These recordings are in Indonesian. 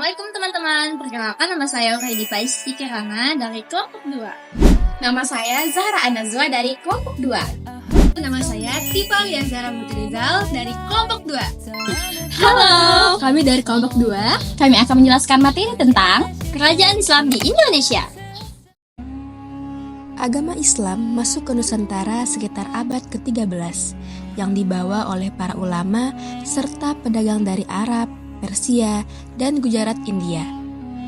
Assalamualaikum teman-teman, perkenalkan nama saya Aureli Faizi Kirana dari kelompok 2. Nama saya Zahra Anazwa dari kelompok 2. Nama saya Tifa Liazara Mutrizal dari kelompok 2. Halo, Kami dari kelompok 2 kami akan menjelaskan materi tentang Kerajaan Islam di Indonesia. Agama Islam masuk ke Nusantara sekitar abad ke-13 yang dibawa oleh para ulama serta pedagang dari Arab, Persia, dan Gujarat India.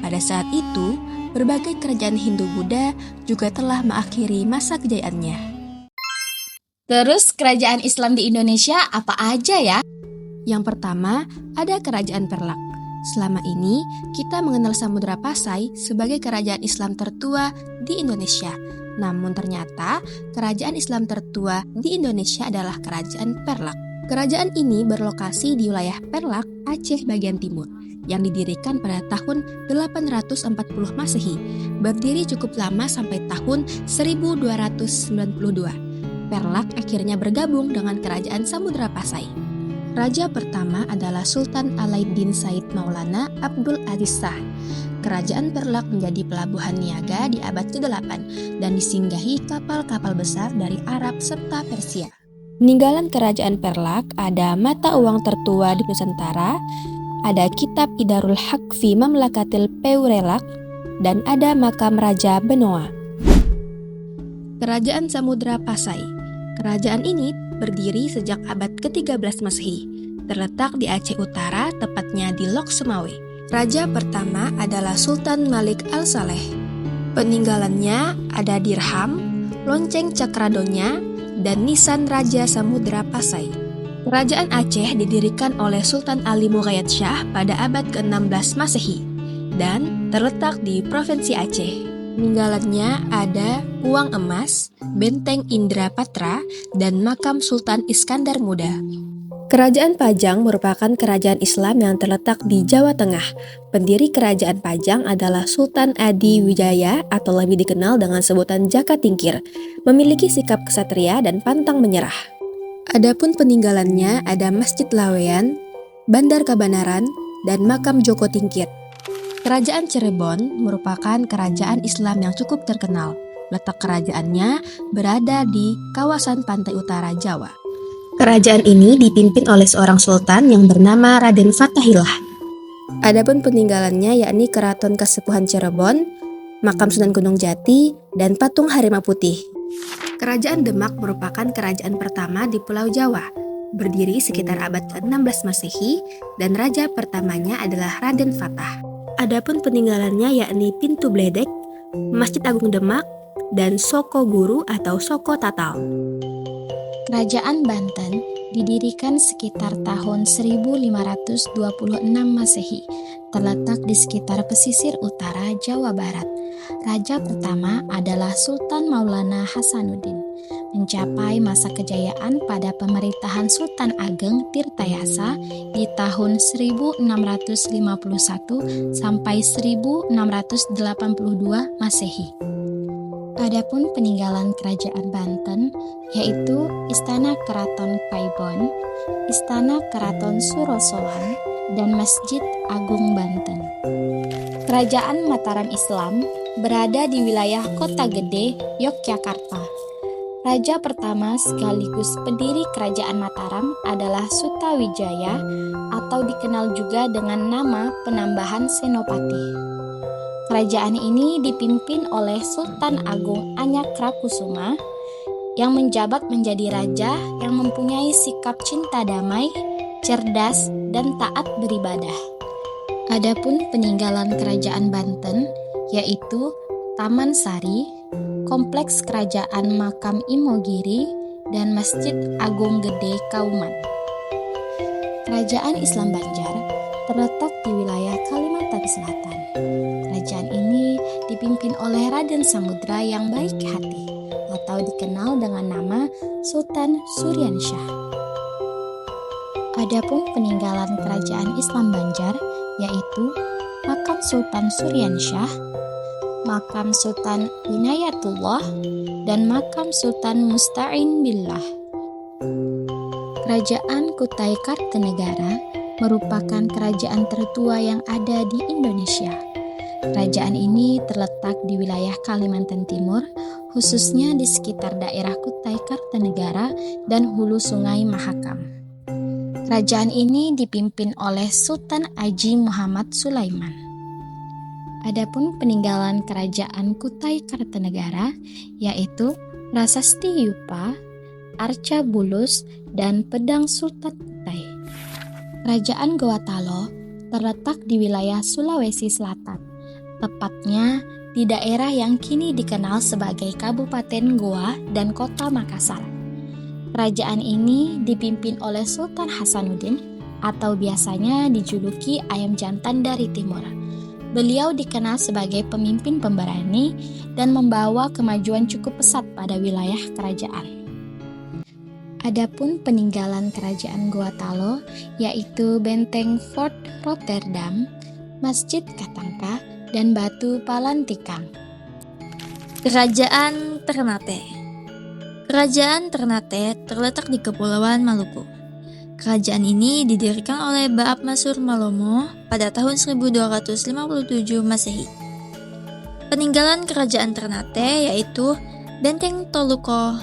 Pada saat itu, berbagai kerajaan Hindu-Buddha juga telah mengakhiri masa kejayaannya. Terus kerajaan Islam di Indonesia apa aja ya? Yang pertama, ada Kerajaan Perlak. Selama ini, kita mengenal Samudra Pasai sebagai kerajaan Islam tertua di Indonesia. Namun ternyata, kerajaan Islam tertua di Indonesia adalah Kerajaan Perlak. Kerajaan ini berlokasi di wilayah Perlak, Aceh bagian timur, yang didirikan pada tahun 840 Masehi, berdiri cukup lama sampai tahun 1292. Perlak akhirnya bergabung dengan Kerajaan Samudra Pasai. Raja pertama adalah Sultan Alaiddin Said Maulana Abdul Aziz Shah. Kerajaan Perlak menjadi pelabuhan niaga di abad ke-8 dan disinggahi kapal-kapal besar dari Arab serta Persia. Peninggalan Kerajaan Perlak ada mata uang tertua di Nusantara, ada kitab Idarul Haq fi Mamlakatil Peurelak, dan ada makam Raja Benoa. Kerajaan Samudra Pasai. Kerajaan ini berdiri sejak abad ke-13 Masehi, terletak di Aceh Utara, tepatnya di Lok Sumawe. Raja pertama adalah Sultan Malik Al-Saleh. Peninggalannya ada dirham, lonceng cakradonya, dan nisan Raja Samudra Pasai. Kerajaan Aceh didirikan oleh Sultan Ali Mughayat Shah pada abad ke-16 Masehi dan terletak di Provinsi Aceh. Peninggalannya ada uang emas, benteng Indrapatra, dan makam Sultan Iskandar Muda. Kerajaan Pajang merupakan kerajaan Islam yang terletak di Jawa Tengah. Pendiri kerajaan Pajang adalah Sultan Adi Wijaya atau lebih dikenal dengan sebutan Jaka Tingkir, memiliki sikap kesatria dan pantang menyerah. Adapun peninggalannya ada Masjid Laweyan, Bandar Kabanaran, dan makam Joko Tingkir. Kerajaan Cirebon merupakan kerajaan Islam yang cukup terkenal. Letak kerajaannya berada di kawasan pantai utara Jawa. Kerajaan ini dipimpin oleh seorang sultan yang bernama Raden Fatahillah. Adapun peninggalannya yakni Keraton Kasepuhan Cirebon, makam Sunan Gunung Jati, dan patung Harimau Putih. Kerajaan Demak merupakan kerajaan pertama di Pulau Jawa, berdiri sekitar abad ke-16 Masehi, dan raja pertamanya adalah Raden Fatah. Adapun peninggalannya yakni Pintu Bledek, Masjid Agung Demak, dan Soko Guru atau Soko Tatal. Kerajaan Banten didirikan sekitar tahun 1526 Masehi, terletak di sekitar pesisir utara Jawa Barat. Raja pertama adalah Sultan Maulana Hasanuddin, mencapai masa kejayaan pada pemerintahan Sultan Ageng Tirtayasa di tahun 1651 sampai 1682 Masehi. Adapun peninggalan kerajaan Banten yaitu Istana Keraton Paibon, Istana Keraton Surosolan, dan Masjid Agung Banten. Kerajaan Mataram Islam berada di wilayah Kota Gede, Yogyakarta. Raja pertama sekaligus pendiri kerajaan Mataram adalah Sutawijaya atau dikenal juga dengan nama penambahan Senopati. Kerajaan ini dipimpin oleh Sultan Agung Anyakrakusuma yang menjabat menjadi raja yang mempunyai sikap cinta damai, cerdas, dan taat beribadah. Adapun peninggalan kerajaan Banten yaitu Taman Sari, Kompleks Kerajaan Makam Imogiri, dan Masjid Agung Gede Kauman. Kerajaan Islam Banjar terletak di wilayah Kalimantan Selatan. Kerajaan ini dipimpin oleh Raden Samudra yang baik hati atau dikenal dengan nama Sultan Suryansyah. Adapun peninggalan kerajaan Islam Banjar yaitu makam Sultan Suryansyah, makam Sultan Inayatullah, dan makam Sultan Musta'in Billah. Kerajaan Kutai Kartanegara merupakan kerajaan tertua yang ada di Indonesia. Kerajaan ini terletak di wilayah Kalimantan Timur, khususnya di sekitar daerah Kutai Kartanegara dan hulu Sungai Mahakam. Kerajaan ini dipimpin oleh Sultan Aji Muhammad Sulaiman. Adapun peninggalan kerajaan Kutai Kartanegara yaitu Prasasti Yupa, Arca Bulus, dan Pedang Sultan Kutai. Kerajaan Gowatalo terletak di wilayah Sulawesi Selatan, tepatnya di daerah yang kini dikenal sebagai Kabupaten Goa dan Kota Makassar. Kerajaan ini dipimpin oleh Sultan Hasanuddin atau biasanya dijuluki Ayam Jantan dari Timur. Beliau dikenal sebagai pemimpin pemberani dan membawa kemajuan cukup pesat pada wilayah kerajaan. Adapun peninggalan kerajaan Gowatalo yaitu Benteng Fort Rotterdam, Masjid Katangka, dan Batu Palantikang. Kerajaan Ternate. Kerajaan Ternate terletak di Kepulauan Maluku. Kerajaan ini didirikan oleh Baap Masur Malomo pada tahun 1257 Masehi. Peninggalan kerajaan Ternate yaitu Benteng Toluko,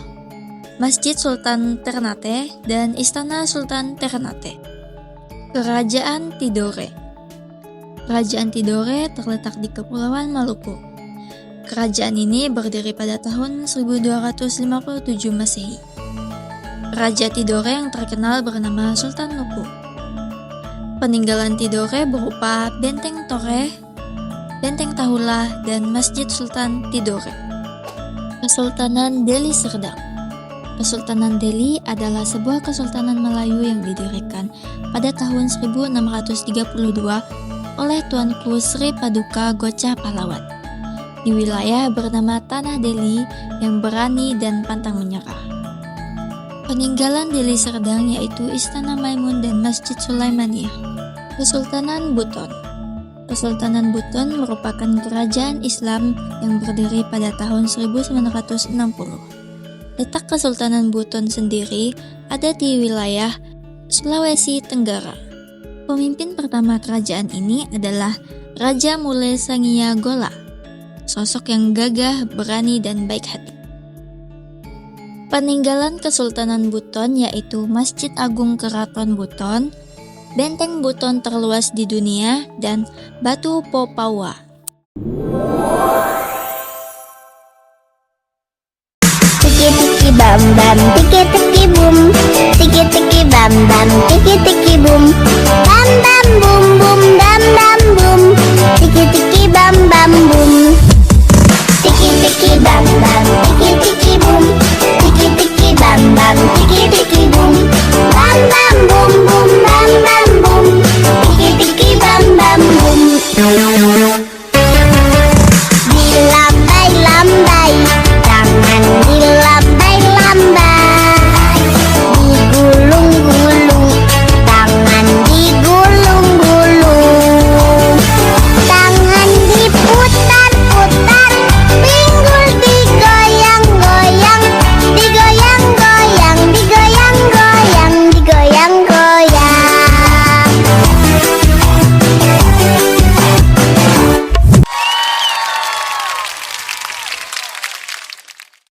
Masjid Sultan Ternate, dan Istana Sultan Ternate. Kerajaan Tidore. Kerajaan Tidore terletak di Kepulauan Maluku. Kerajaan ini berdiri pada tahun 1257 Masehi. Raja Tidore yang terkenal bernama Sultan Nuku. Peninggalan Tidore berupa Benteng Tore, Benteng Tahula, dan Masjid Sultan Tidore. Kesultanan Deli Serdang. Kesultanan Deli adalah sebuah kesultanan Melayu yang didirikan pada tahun 1632 oleh Tuanku Sri Paduka Gocha Pahlawan di wilayah bernama Tanah Deli yang berani dan pantang menyerah. Peninggalan Deli Serdang yaitu Istana Maimun dan Masjid Sulaimaniyah. Kesultanan Buton. Kesultanan Buton merupakan kerajaan Islam yang berdiri pada tahun 1960. Letak Kesultanan Buton sendiri ada di wilayah Sulawesi Tenggara. Pemimpin pertama kerajaan ini adalah Raja Mule Sangia Gola, sosok yang gagah, berani, dan baik hati. Peninggalan Kesultanan Buton yaitu Masjid Agung Keraton Buton, Benteng Buton terluas di dunia, dan Batu Popawa. Tiki tiki bam bam, tiki tiki boom, tiki tiki bam bam, tiki tiki